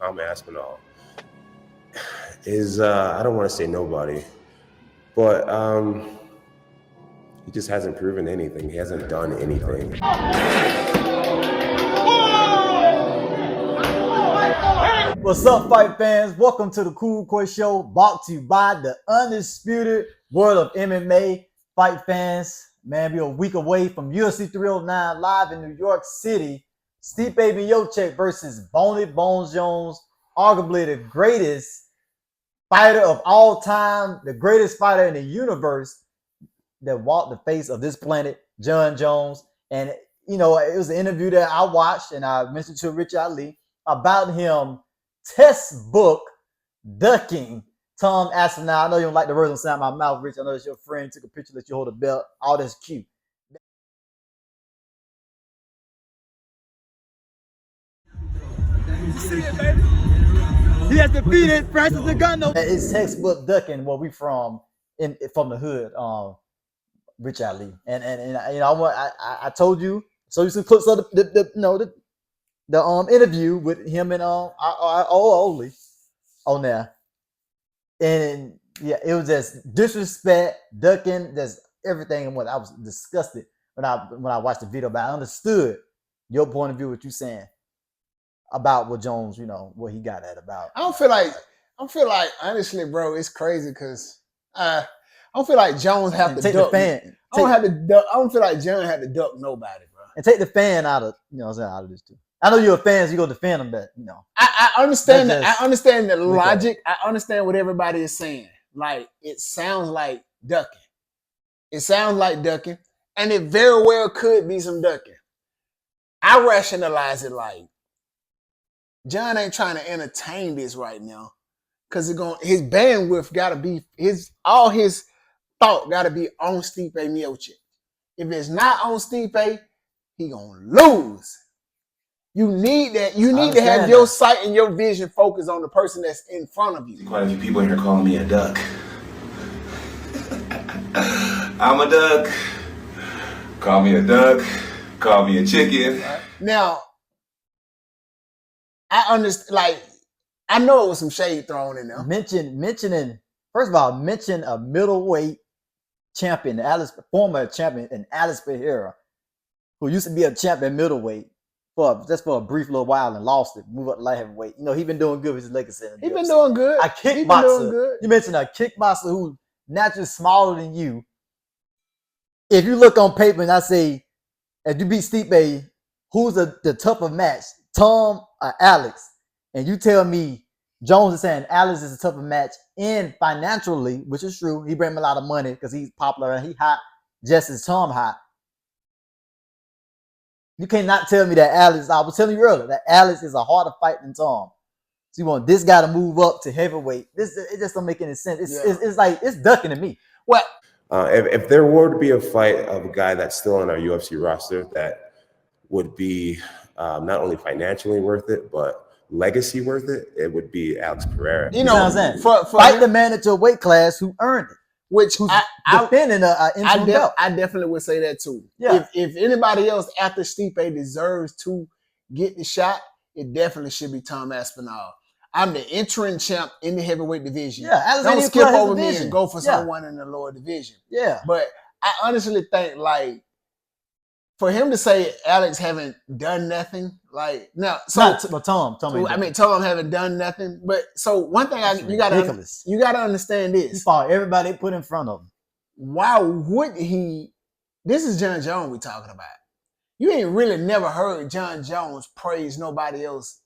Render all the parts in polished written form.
Tom Aspinall is, I don't want to say nobody, but he just hasn't proven anything. He hasn't done anything. What's up, fight fans? Welcome to the Cool Coy Show, brought to you by the undisputed world of MMA. Fight fans, man, we're a week away from UFC 309 live in New York City. Stipe Miocic versus Jon Jones, arguably the greatest fighter of all time, the greatest fighter in the universe that walked the face of this planet, Jon Jones. And, you know, it was an interview that I watched, and I mentioned to Rich Ali about him textbook ducking Tom Aspinall. I know you don't like the words on sound my mouth, Rich. I know it's your friend. Took a picture, let you hold a belt. All that's cute. You see it, baby? He has defeated Francis Ngannou. It's textbook ducking where we from the hood, Rich Ali. And you know, I told you, so you some clips of the interview with him and Oli on there. And yeah, it was just disrespect, ducking, just everything. And what I was disgusted when I watched the video, but I understood your point of view, what you saying about what Jones, you know, what he got at about. I don't feel like honestly, bro, it's crazy because I don't feel like Jones have to take duck. The fan. I don't feel like Jones had to duck nobody, bro. And take the fan out of, you know what I'm saying, out of this too. I know you're a fan, so you go defend them, but you know. I understand that. I understand the logic. I understand what everybody is saying. Like, it sounds like ducking. It sounds like ducking. And it very well could be some ducking. I rationalize it like John ain't trying to entertain this right now. Cause his bandwidth gotta be all his thought gotta be on Stipe Miocic. If it's not on Stipe, he gonna lose. You need that. You need to have your sight and your vision focused on the person that's in front of you. Quite a few people in here calling me a duck. I'm a duck. Call me a duck. Call me a chicken. Now, I understand. Like, I know it was some shade thrown in there. Mentioning first of all, mention a middleweight champion, former champion, in Alex Pereira, who used to be a champion middleweight. Just for a brief little while and lost it, move up to light heavyweight. You know, he been doing good with his legacy. He been doing good. A kickboxer. You mentioned a kickboxer who naturally smaller than you. If you look on paper and I say, if you beat Stipe, who's the tougher match, Tom or Alex? And you tell me Jones is saying Alex is a tougher match in financially, which is true. He bring him a lot of money because he's popular and he hot just as Tom hot. You cannot tell me that Alex, I was telling you earlier, that Alex is a harder fight than Tom. So you want this guy to move up to heavyweight. It just don't make any sense. It's like, it's ducking to me. What? If there were to be a fight of a guy that's still on our UFC roster that would be not only financially worth it, but legacy worth it, it would be Alex Pereira. You know what I'm saying? Fight the man into a weight class who earned it. Who's defending an interim belt. I definitely would say that too. Yeah. If anybody else after Stipe deserves to get the shot, it definitely should be Tom Aspinall. I'm the interim champ in the heavyweight division. Yeah, don't skip over me and go for someone in the lower division. Yeah. But I honestly think, like, for him to say Alex haven't done nothing, like, now, Tom haven't done nothing. But so one thing you gotta understand this. He fought everybody put in front of him. Why would he? This is Jon Jones we talking about. You ain't really never heard Jon Jones praise nobody else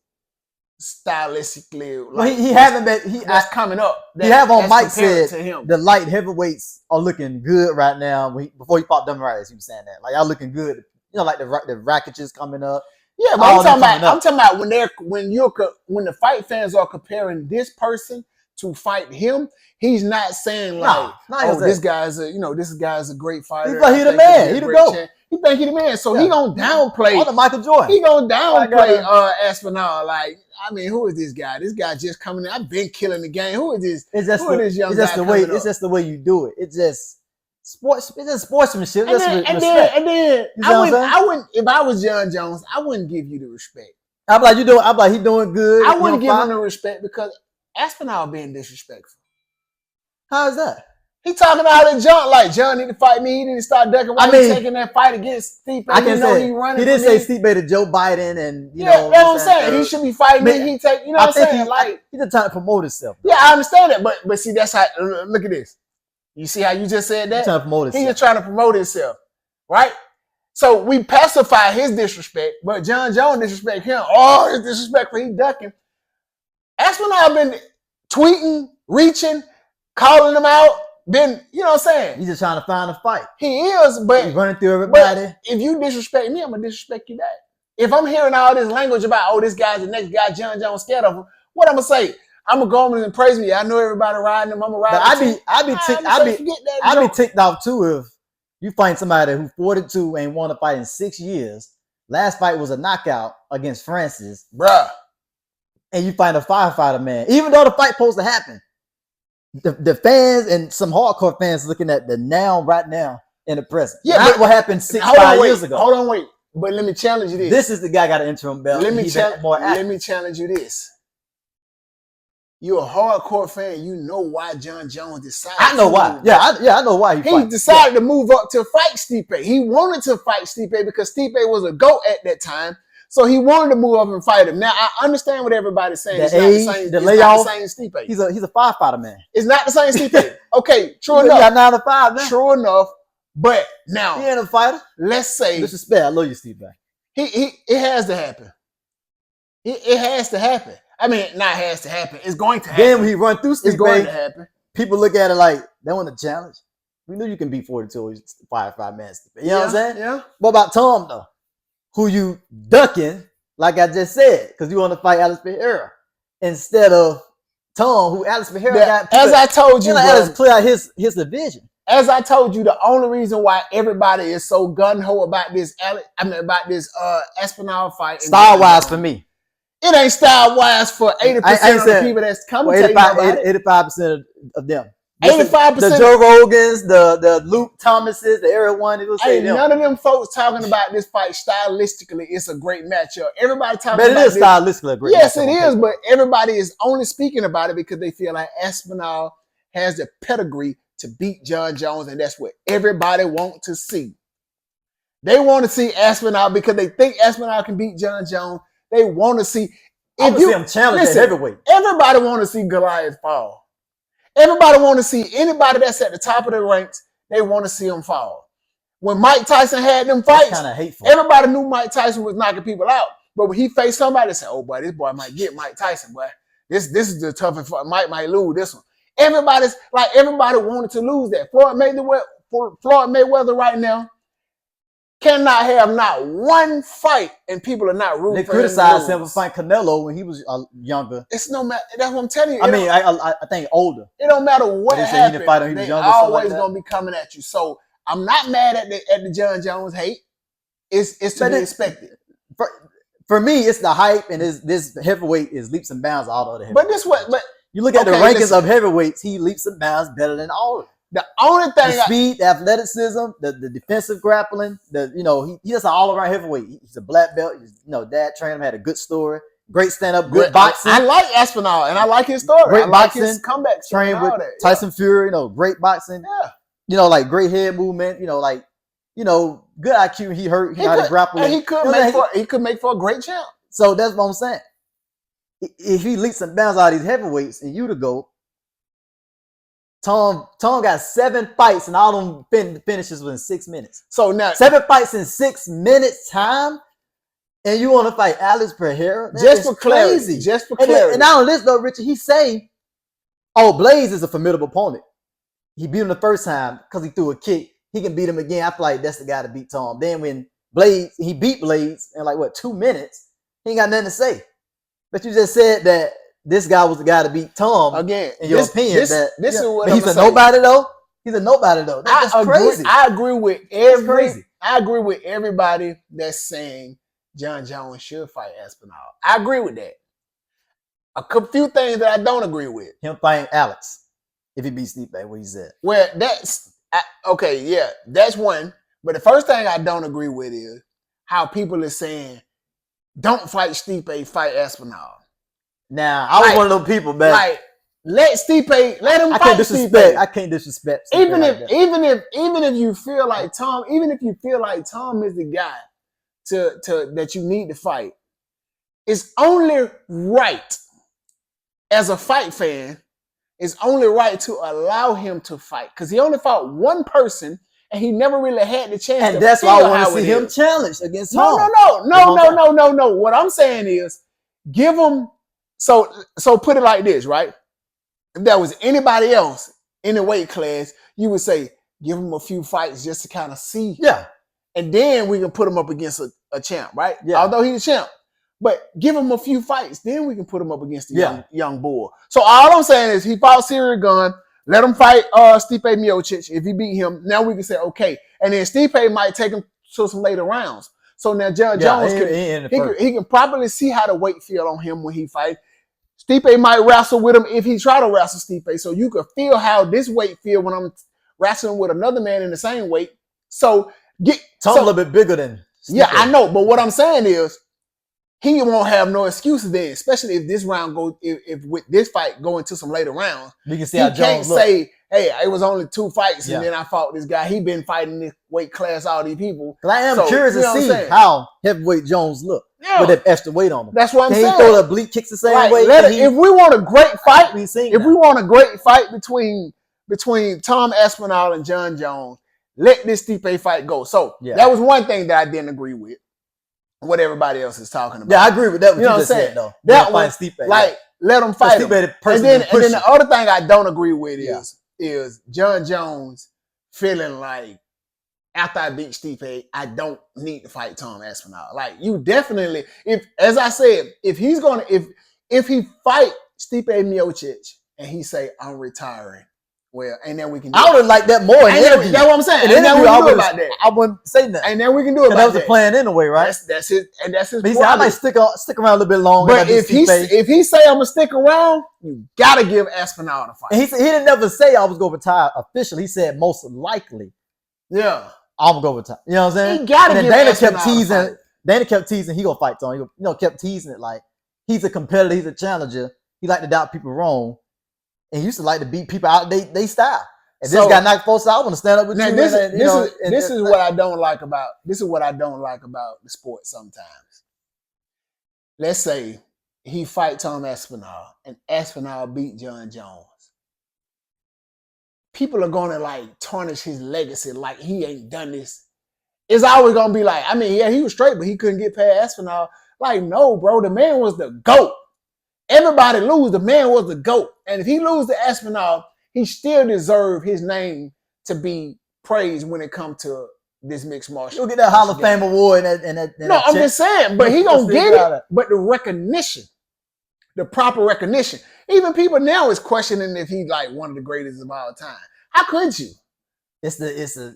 stylistically. Well, he haven't been. That's coming up. He have on Mike said the light heavyweights are looking good right now. Before he fought Dumb Riders, he was saying that, like, y'all looking good. You know, like the Rackages coming up. Yeah, but I'm talking about when the fight fans are comparing this person to fight him, he's not saying like, this guy's a great fighter. He the man. He the GOAT. He think he the man. So he gonna downplay. On the Michael Jordan. He gonna downplay Aspinall. Like, I mean, who is this guy? This guy just coming in. I've been killing the game. Who is this? This young guy coming up? It's just the way you do it. It's just sports. It's just sportsmanship. And then I wouldn't. If I was Jon Jones, I wouldn't give you the respect. I'm like, he doing good. I wouldn't give him the respect because Aspinall being disrespectful. How is that? He talking out of Jon, like Jon need to fight me. He didn't start ducking. Why he taking that fight against Stipe? I can say he running. He didn't say Stipe to Joe Biden, and you know. That's what I'm saying. He should be fighting me. He take, you know what I'm saying? Like he's just trying to promote himself. Yeah, I understand that, but see, that's how. Look at this. You see how you just said that? He's trying to promote himself. He's just trying to promote himself, right? So we pacify his disrespect, but Jon Jones disrespect him. Oh, it's disrespectful. He ducking. Aspinall been tweeting, reaching, calling him out. Been, you know what I'm saying? He's just trying to find a fight. He is, but he's running through everybody. But if you disrespect me, I'm gonna disrespect you back. If I'm hearing all this language about, oh, this guy's the next guy, Jon Jones scared of him, what I'm gonna say? I'm gonna go over and praise me. I know everybody riding him. I'm gonna ride. I'd be ticked off too if you find somebody who 42 ain't won a fight in 6 years. Last fight was a knockout against Francis, bruh. And you find a firefighter, man. Even though the fight supposed to happen, the fans and some hardcore fans looking at the right now in the present. Yeah, not what happened 5 years ago. Hold on, wait. But let me challenge you this. This is the guy got an interim belt. Let me challenge you this. You're a hardcore fan. You know why Jon Jones decided. I know why. I know why he decided to move up to fight Stipe. He wanted to fight Stipe because Stipe was a GOAT at that time. So he wanted to move up and fight him. Now I understand what everybody's saying. It's not the same Stipe. He's a firefighter, man. It's not the same Stipe. Okay, true enough. Got 9 to 5 now. True enough. But now he ain't a fighter. Let's say disrespect. I love you, Stipe. It has to happen. It has to happen. I mean, not has to happen. It's going to happen. Then when he run through Stipe, it's going to happen. People look at it like they want a challenge. We knew you can beat 42 5 man Stipe. You know what I'm saying? Yeah. What about Tom though? Who you ducking, like I just said, because you want to fight Alex Pereira instead of Tom, who Alex Pereira got. As I told you, Alex clear out his division. As I told you, the only reason why everybody is so gun-ho about this Aspinall fight, style-wise for me, it ain't style-wise for 80% of the people that's commentating about it. 85% of them. 85%. The Joe Rogans, the Luke Thomases, the everyone. None of them folks talking about this fight stylistically. It's a great matchup. Everybody talking but about it is stylistically a great matchup. Yes, it is, but everybody is only speaking about it because they feel like Aspinall has the pedigree to beat Jon Jones, and that's what everybody wants to see. They want to see Aspinall because they think Aspinall can beat Jon Jones. They want to see if you see him challenge at heavyweight. Everybody want to see Goliath fall. Everybody want to see anybody that's at the top of the ranks. They want to see him fall. When Mike Tyson had them fights, kind of hateful. Everybody knew Mike Tyson was knocking people out. But when he faced somebody, they said, "Oh boy, this boy might get Mike Tyson, boy. This is the toughest fight. Mike might lose this one." Everybody wanted to lose that. Floyd Mayweather right now cannot have not one fight, and people are not rooting for him. They criticized him for fighting Canelo when he was younger. It's no matter. That's what I'm telling you. I think older. It don't matter what happened. They always gonna be coming at you. So I'm not mad at the Jon Jones hate. It's to be expected. For me, it's the hype, and this heavyweight is leaps and bounds all the other heavyweights. But you look at the rankings of heavyweights, he leaps and bounds better than all of them. The only thing, the speed, the athleticism, the defensive grappling, he's just an all-around heavyweight. He's a black belt. Dad trained him, had a good story, great stand-up, good boxing. I like Aspinall, and I like his story. Great boxing, his comeback. Trained with Tyson Fury. Great boxing. Yeah. Great head movement. Good IQ. He hurt. He had to grapple. And he could make for a great champ. So that's what I'm saying. If he leaps and bounds out of these heavyweights and you to go, Tom got 7 fights and all them finishes within 6 minutes. So now 7 fights in 6 minutes time, and you want to fight Alex Pereira? Just for clarity. Just for clarity. And not on this though, Richard, he say, Blaze is a formidable opponent. He beat him the first time because he threw a kick. He can beat him again. I feel like that's the guy to beat Tom. Then when he beat Blaze in 2 minutes, he ain't got nothing to say. But you just said that this guy was the guy to beat Tom. Again, in your opinion, he's a nobody though. He's a nobody though. That's crazy. I agree with everybody that's saying Jon Jones should fight Aspinall. I agree with that. A few things that I don't agree with. Him fighting Alex if he beats Stipe, where he's at. Well, that's one. But the first thing I don't agree with is how people are saying don't fight Stipe, fight Aspinall. Now, I was one of those people, man. Like, let him I fight can't disrespect. Stipe. I can't disrespect. Stipe Even like if you feel like Tom, is the guy to that you need to fight, it's only right as a fight fan. It's only right to allow him to fight because he only fought one person and he never really had the chance. and to that's why I feel want how to see it him is. challenged against No. What I'm saying is, give him. So put it like this, right? If there was anybody else in the weight class, you would say give him a few fights just to kind of see. Yeah. And then we can put him up against a champ, right? Yeah. Although he's a champ. But give him a few fights, then we can put him up against the young bull. So all I'm saying is he fought Cyril Gunn. Let him fight Stipe Miocic. If he beat him, now we can say, okay. And then Stipe might take him to some later rounds. So now Jon Jones can probably see how the weight feel on him when he fights. Stipe might wrestle with him if he try to wrestle Stipe. So you can feel how this weight feel when I'm wrestling with another man in the same weight. So Tom's a little bit bigger than Stipe. Yeah, I know. But what I'm saying is he won't have no excuses then, especially if this round goes, if with this fight go into some later rounds. You can see how Jones can't say, hey, it was only 2 fights and then I fought this guy. He been fighting this weight class, all these people. Because I am curious to see how heavyweight Jones look with that extra weight on him. That's what I'm saying. He throw the oblique kicks the same way. If we want a great fight, between Tom Aspinall and Jon Jones, let this Stipe fight go. So that was one thing that I didn't agree with. What everybody else is talking about. Yeah, I agree with that. You know what I'm saying? Though. That one, Stipe, let him fight him. And then the other thing I don't agree with is Jon Jones feeling like after I beat Stipe, I don't need to fight Tom Aspinall. Like you definitely, as I said, if he fight Stipe Miocic and he say I'm retiring. Well, and then we can. I would have liked that more in the interview. That's what I'm saying. And then we can do about that. I wouldn't say that. And then we can do about that. That was the plan anyway, right? That's his. And that's his. He said I might stick around a little bit longer. But if he say I'm gonna stick around, you gotta give Aspinall the fight. And he said he didn't never say I was gonna retire officially. He said most likely. Yeah, I'm gonna go retire. You know what I'm saying? He gotta. And give then Dana kept teasing. He gonna fight Tony. Kept teasing it like he's a competitor. He's a challenger. He like to doubt people wrong, and he used to like to beat people out they style. And this guy knocked folks out. I want to stand up with you. This is what I don't like about the sport sometimes. Let's say he fight Tom Aspinall and Aspinall beat Jon Jones. People are gonna like tarnish his legacy like he ain't done this. It's always gonna be like, I mean, yeah, he was straight, but he couldn't get past Aspinall. Like, no, bro, the man was the GOAT. Everybody lose, the man was the GOAT. And if he lose to Aspinall, he still deserves his name to be praised when it comes to this mixed martial. You'll get that Hall of Fame award and that. No, I'm just saying, but he gonna get it. But the recognition, the proper recognition. Even people now is questioning if he's like one of the greatest of all time. How could you? It's the It's the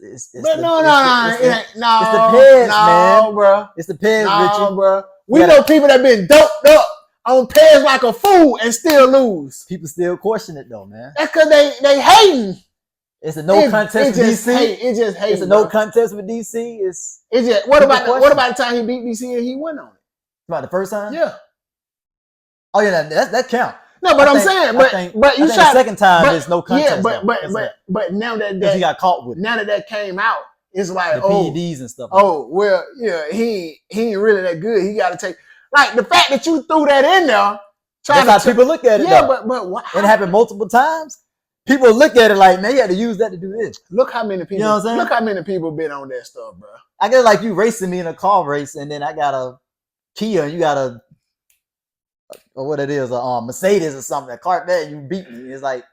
Peds, man, bro. It's the Peds, Richie, bro. We know people that been doped up on Peds like a fool and still lose. People still question it though, man. That's because they hating. It's a no contest with DC. It just hate. It's a no contest with DC. It's just what about the time he beat DC and he went on it? About the first time? Yeah. Oh yeah, that count. No, but I'm saying, but you shot the second time. There's no contest. Yeah, but now that he got caught with it. Now that came out, it's like the PEDs and stuff. Oh well, yeah, he ain't really that good. He got to take like the fact that you threw that in there. That's how people look at it. Yeah, but what? It happened multiple times. People look at it like, man, you had to use that to do this. Look how many people. You know what I'm saying? Look how many people been on that stuff, bro. I guess like you racing me in a car race, and then I got a Kia, and you got a what it is, a Mercedes or something, a Corvette, you beat me. It's like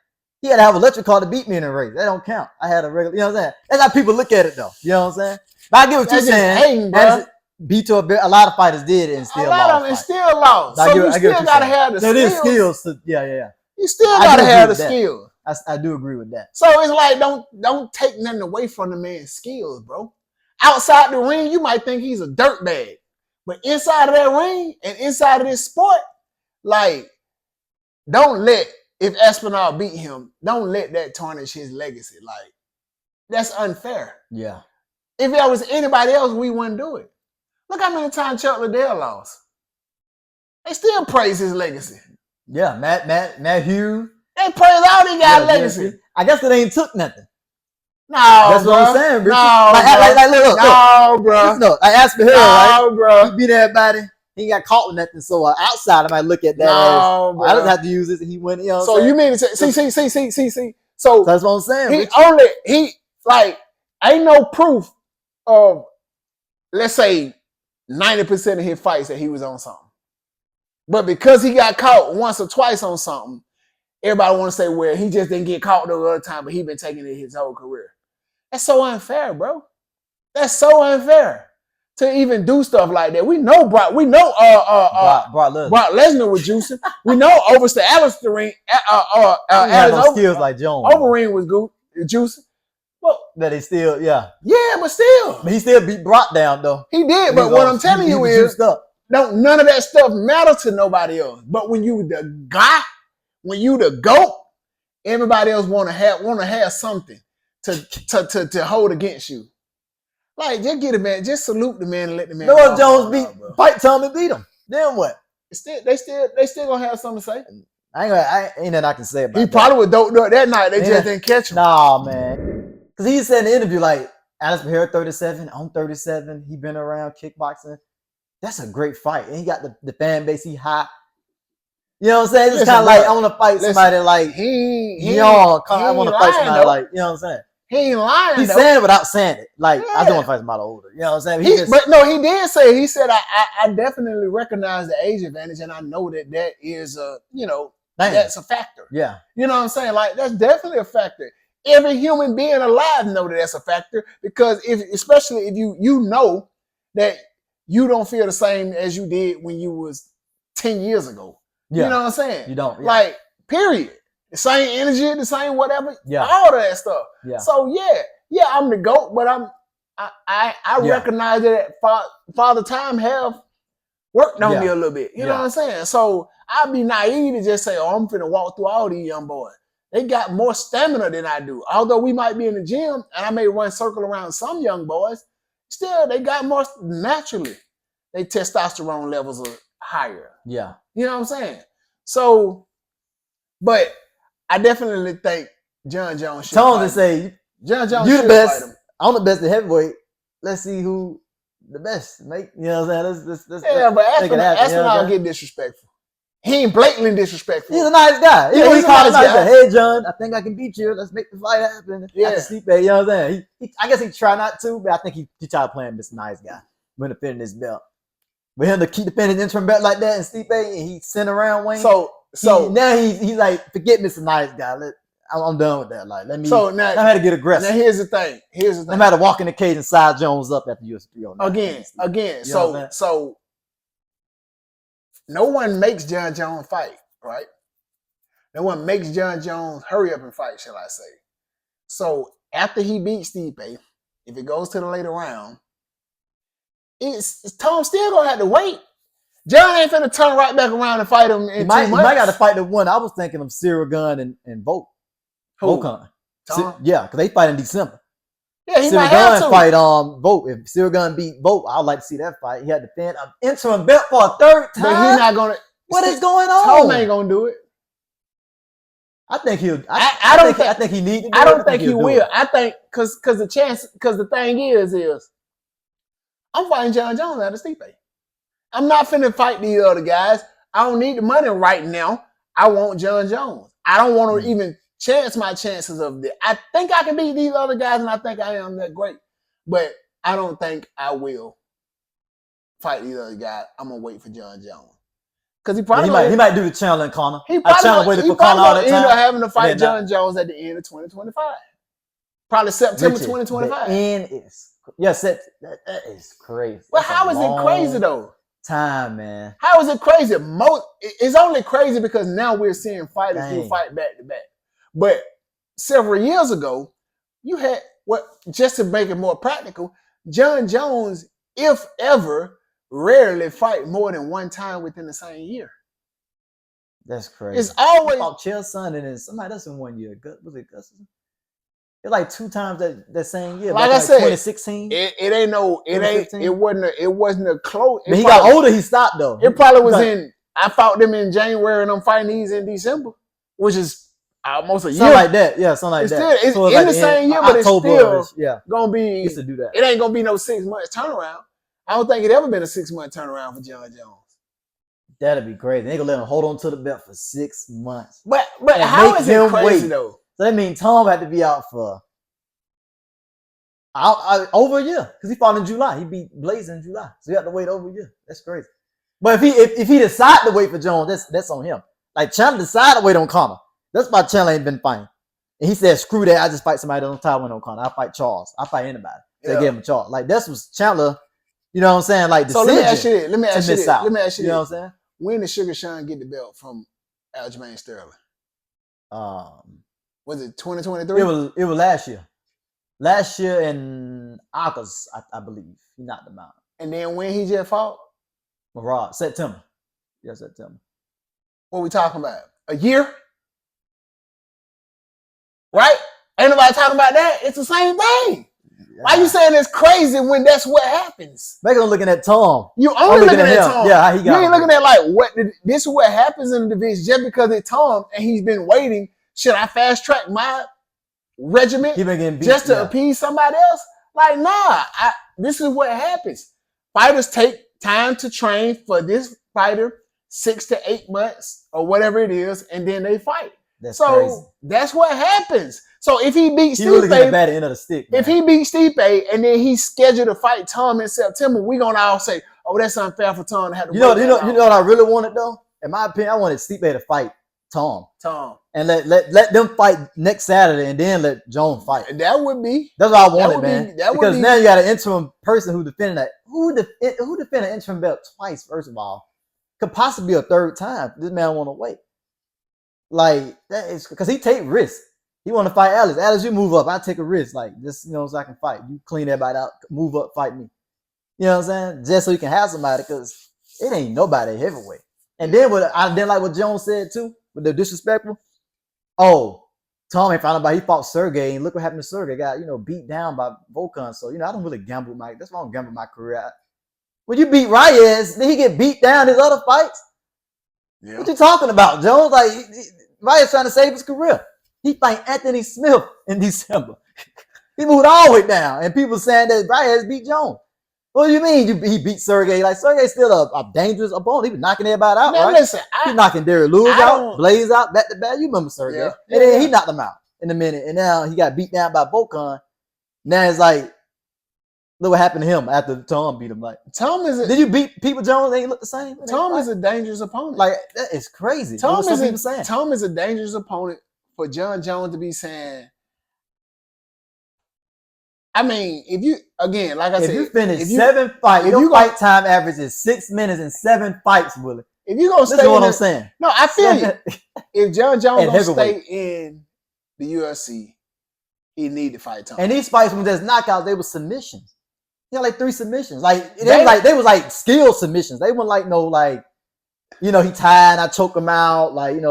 he had to have an electric car to beat me in a race. That don't count. I had a regular, you know what I'm saying? That's how people look at it though. You know what I'm saying? But I get what you're saying. Hating, bro. Beat to a lot of fighters did and still lost. A lot of them still lost. So you still gotta have the skills. It is skills. Yeah. You still gotta have the skills. I do agree with that. So it's like don't take nothing away from the man's skills, bro. Outside the ring, you might think he's a dirtbag, but inside of that ring and inside of this sport, like, don't let, if Aspinall beat him, don't let that tarnish his legacy. Like, that's unfair. Yeah. If there was anybody else, we wouldn't do it. Look how many times Chuck Liddell lost. They still praise his legacy. Yeah, Matt Hughes. They praise all these guys' legacy. I guess they ain't took nothing. No, that's bro. what I'm saying, Richard. No, look. No, bro. No, I asked for her, right? No, bro. He beat everybody. He got caught with nothing, so outside I might look at that. No, as, bro. I don't have to use this. He went. You know. So you mean to say? See. So that's what I'm saying. He ain't no proof of, let's say, 90% of his fights that he was on something. But because he got caught once or twice on something, everybody want to say, well, he just didn't get caught the other time, but he been taking it his whole career. That's so unfair, bro. That's so unfair to even do stuff like that. We know Brock Lesnar was juicing. We know Overeem skills like Jones. Overeem was juicing. Well, that he still, yeah, but still, he still beat Brock down though. He did, but what I'm telling you is, none of that stuff matters to nobody else. But when you the guy, when you the GOAT, everybody else want to have something to hold against you. Like, just get a man, just salute the man and let the man. No, Jones fight Tom and beat him. Then what? They still gonna have something to say. I ain't nothing I can say about. He probably was doped up that night. They just didn't catch him. Nah, man. Because he said in the interview, like, Alex Pereira 37, I'm 37. He been around kickboxing. That's a great fight. And he got the fan base. He hot. You know what I'm saying? It's kind of like, I want to fight somebody like, I want to fight somebody like, you know what I'm saying? He ain't lying. He's saying it without saying it. Like, I don't want to fight somebody older. You know what I'm saying? He did say, he said, I definitely recognize the age advantage, and I know that is that's a factor. Yeah. You know what I'm saying? Like, that's definitely a factor. Every human being alive know that that's a factor, because especially if you know that you don't feel the same as you did when you was 10 years ago. Yeah. You know what I'm saying? You don't. Yeah. Like, period. The same energy, the same whatever. Yeah. All of that stuff. Yeah. So yeah, I'm the GOAT, but I recognize that Father Time have worked on me a little bit. You know what I'm saying? So I'd be naive to just say, I'm finna walk through all these young boys. They got more stamina than I do. Although we might be in the gym and I may run circle around some young boys, still they got more naturally. Their testosterone levels are higher. Yeah. You know what I'm saying? So, but I definitely think Jon Jones should fight him. Say, Jon Jones you should the best. Fight him. I'm the best at heavyweight. Let's see who the best, mate. You know what I'm saying? Let's but Aspinall get disrespectful. He ain't blatantly disrespectful. He's a nice guy. He's a nice guy. Hey, John, I think I can beat you. Let's make the fight happen. Yeah. Stipe, you know what I'm saying? I guess he tried not to, but I think he tried playing this nice guy when defending his belt. But him to keep defending his interim belt like that and Stipe, and he sent around Wayne. So now he's like, forget Mr. Nice Guy. I'm done with that. Like, let me. So now I had to get aggressive. Now here's the thing. I had to walk in the cage and side Jones up after UFC 309. Again. So no one makes Jon Jones fight, right? No one makes Jon Jones hurry up and fight, shall I say? So after he beats Stipe, if it goes to the later round, Tom still gonna have to wait. John ain't finna turn right back around and fight him in 2 months. He might got to fight the one. I was thinking of Cyril Gunn and Vogt. Volkan. Yeah, because they fight in December. Yeah, he Cyril might Gunn have to fight Vogt. If Cyril Gunn beat Vogt, I'd like to see that fight. He had to defend an interim belt for a third time. But he's not gonna. What is going on? Tom ain't gonna do it. I think he'll. I think he needs to do it. I don't think he will. I think because the thing is I'm fighting Jon Jones out of Stipe. I'm not finna fight these other guys. I don't need the money right now. I want Jon Jones. I don't want to even chance my chances of this. I think I can beat these other guys, and I think I am that great. But I don't think I will fight these other guys. I'm gonna wait for Jon Jones. Because he might do the challenge, Connor. He probably end up having to fight Jon Jones at the end of 2025. Probably September 2025. The end is that is crazy. But how is it crazy though? Time, man. How is it crazy? It's only crazy because now we're seeing fighters do fight back to back. But several years ago, you had just to make it more practical, Jon Jones, if ever, rarely fight more than one time within the same year. That's crazy. It's always Chael Sonnen and then somebody else in 1 year. Was it Gus? It's like 2 times that same year. Like I said, 2016. It wasn't a close. But he got older. He stopped though. It probably was in I fought them in January and I'm fighting these in December, which is almost a year. Something like that. Yeah, something like It's that. still, it's So in like the same year, but it's October-ish, still gonna be. Used to do that. It ain't gonna be no 6 months turnaround. I don't think it ever been a 6 month turnaround for Jon Jones. That'd be crazy. They gonna let him hold on to the belt for 6 months. But And how make is it him crazy wait. though? So that means Tom had to be out for over a year because he fought in July. He beat Blaze in July, so he had to wait over a year. That's crazy. But if he decide to wait for Jones, that's on him. Like Chandler decided to wait on Conor. That's why Chandler ain't been fighting. And he said, "Screw that! I just fight somebody that don't tie one on Conor. I fight Charles. I fight anybody. They gave him a Charles. Like that's was Chandler. You know what I'm saying? Like so let me ask you this. Let me ask you this. You know what I'm saying? When did Sugar Sean get the belt from Aljamain Sterling? Was it 2023? It was last year. Last year in August, I believe. He knocked him out. And then when he just fought? Marad, September. Yeah, September. What we talking about? A year? Right? Ain't nobody talking about that. It's the same thing. Yeah. Why you saying it's crazy when that's what happens? Maybe I'm looking at Tom. You only looking at Tom. Yeah, how he got you ain't looking at like this is what happens in the division just because it's Tom and he's been waiting. Should I fast track my regiment just to appease somebody else? Like, nah, this is what happens. Fighters take time to train for this fighter, 6 to 8 months or whatever it is, and then they fight. That's crazy. That's what happens. So if he beats Stipe, really get the bad end of the stick. Man. If he beats Stipe and then he's scheduled to fight Tom in September, we gonna all say, "Oh, that's unfair for Tom to have to." You know what I really wanted though. In my opinion, I wanted Stipe to fight Tom, and let them fight next Saturday, and then let Jones fight. That would be. That's what I wanted, man. Because now you got an interim person who defended that. Who defended an interim belt twice? First of all, could possibly be a third time. This man want to wait. Like that is because he take risks. He want to fight Alex. Alex, you move up. I take a risk. Like this, so I can fight. You clean everybody out. Move up, fight me. You know what I'm saying? Just so you can have somebody because it ain't nobody heavyweight. And then I didn't like what Jones said too, with the disrespectful. Oh, Tom ain't found out about he fought Sergey, and look what happened to Sergey. Got beat down by Volkan. So I don't really gamble with that's why I don't gamble with my career. When you beat Reyes, then he get beat down his other fights. Yeah. What you talking about, Jones? Like Reyes trying to save his career. He fight Anthony Smith in December. He moved all the way down, and people saying that Reyes beat Jones. What do you mean he beat Sergey? Like Sergey's still a dangerous opponent. He was knocking everybody out, right? Listen, he knocking Derek Lewis out, Blaze out, back to back. You remember Sergey? Yeah. And then he knocked him out in a minute, and now he got beat down by Volkan. Now it's like, look what happened to him after Tom beat him. Like Tom is. Did you beat people Jones? They look the same. Tom is a dangerous opponent. Like that is crazy. Tom is a dangerous opponent for Jon Jones to be saying. I mean, if you said, you finish 7 fights, your fight time average is 6 minutes and 7 fights, Willie. If you gonna stay, what I'm saying. No, I feel you. If Jon Jones gonna stay in the UFC, he need to fight Tom. And these fights, when there's knockouts, they were submissions. He had like 3 submissions. Like they was like skill submissions. They weren't like he tied and I choked him out. Like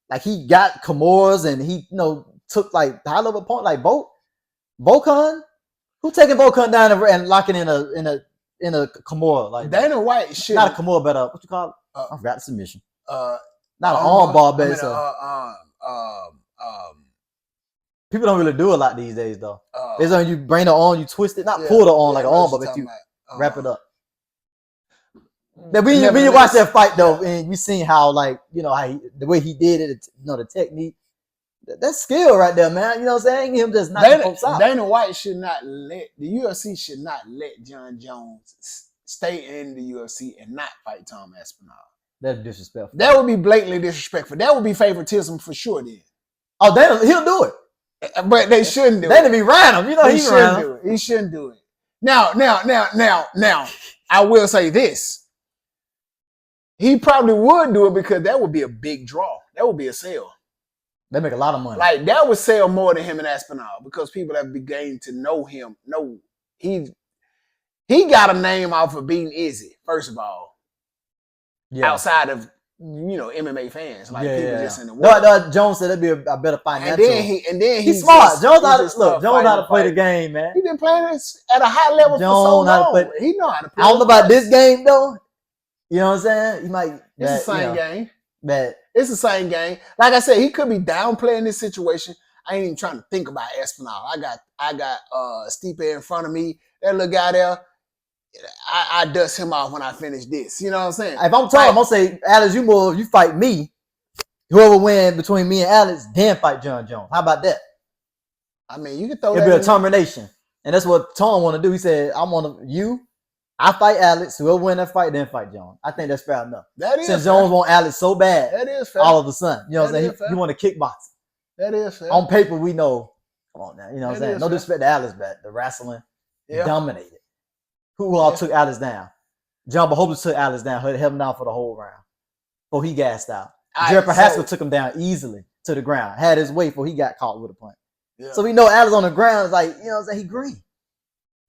like he got Kimuras and he took like high level opponent like Volkan. Who taking Volkan down and locking in a Kimura? Like Dana White should not a Kimura, but what you call it? I forgot the submission. Not an arm bar, but people don't really do a lot these days though. It's when you bring the arm, you twist it, not pull the arm like an arm, but you wrap it up. Now, when you watch that fight though, and you seen how how the way he did it, the technique. That's skill right there, man. You know what I'm saying? Him just knocking folks out. Dana White should not let the UFC should not let Jon Jones stay in the UFC and not fight Tom Aspinall. That's disrespectful. That would be blatantly disrespectful. That would be favoritism for sure. Then. Oh, he'll do it, but they shouldn't do it. Dana be random. He shouldn't do it. He shouldn't do it. Now, I will say this. He probably would do it because that would be a big draw. That would be a sale. They make a lot of money. Like that would sell more than him and Aspinall because people have begun to know him. No, he got a name off of beating Izzy, first of all. Yeah. Outside of MMA fans, like people just in the world. Jones said that'd be a better fight. And then he's smart. Jones know how to play the game, man. He's been playing this at a high level for so long. He know how to play. I don't know about this game though. You know what I'm saying? He might. It's the same game. That It's the same game. Like I said, he could be downplaying this situation. I ain't even trying to think about Aspinall. I got Stipe in front of me. That little guy there, I dust him off when I finish this. You know what I'm saying? if I'm talking, I'm gonna say, Alex, you fight me. Whoever wins between me and Alex, then fight Jon Jones. How about that? I mean, you can throw It'll that be a termination. And that's what Tom want to do. He said, I fight Alex. Whoever win that fight, then fight Jon. I think that's fair enough. That is Since fair. Jones want Alex so bad, That is fair. all of a sudden. You know what I'm That saying? is fair. He want to kickbox. That is fair. On paper, we know. Come on now. You know what I'm That saying? is No fair. disrespect to Alex, but the wrestling Yeah. dominated. Who all took Alex down? John Bohoba took Alex down, held him down for the whole round. Before he gassed out. Jared Prohaska took him down easily to the ground. Had his way before he got caught with a punch. Yeah. So we know Alex on the ground is like, you know what I'm saying? He green.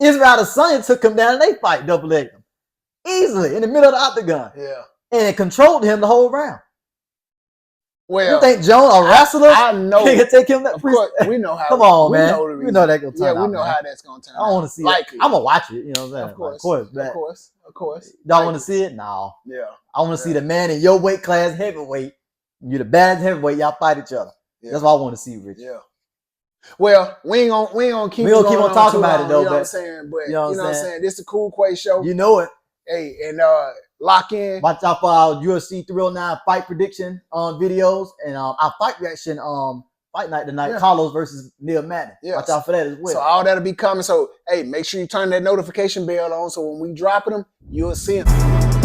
Israel Adesanya took him down and they fight double-legged him. Easily in the middle of the octagon. Yeah. And it controlled him the whole round. Well, You think Jones, a wrestler, I know. can take him that Of course, we know how. Come on, we man. Know the We know that gonna Yeah, turn out. we know man. how that's gonna turn I don't want to see it. I'm gonna watch it. You know what I'm saying? Of course, Of course. of course, of course. Y'all want to see it? No. Yeah. I want to see the man in your weight class, heavyweight. You're the baddest heavyweight. Y'all fight each other. Yeah. That's what I want to see, Rich. Yeah. Well, we ain't gonna keep. We gonna keep going on talking too about it, long, though, You know what I'm but- saying? But you know what I'm saying? This is the Cool Quay show. You know it. Hey, and lock in. Watch out for our UFC 309 fight prediction videos and our fight reaction fight night tonight. Yeah. Carlos versus Neil Madden. Yeah. Watch out for that as well. So all that'll be coming. So hey, make sure you turn that notification bell on so when we dropping them, you'll see them.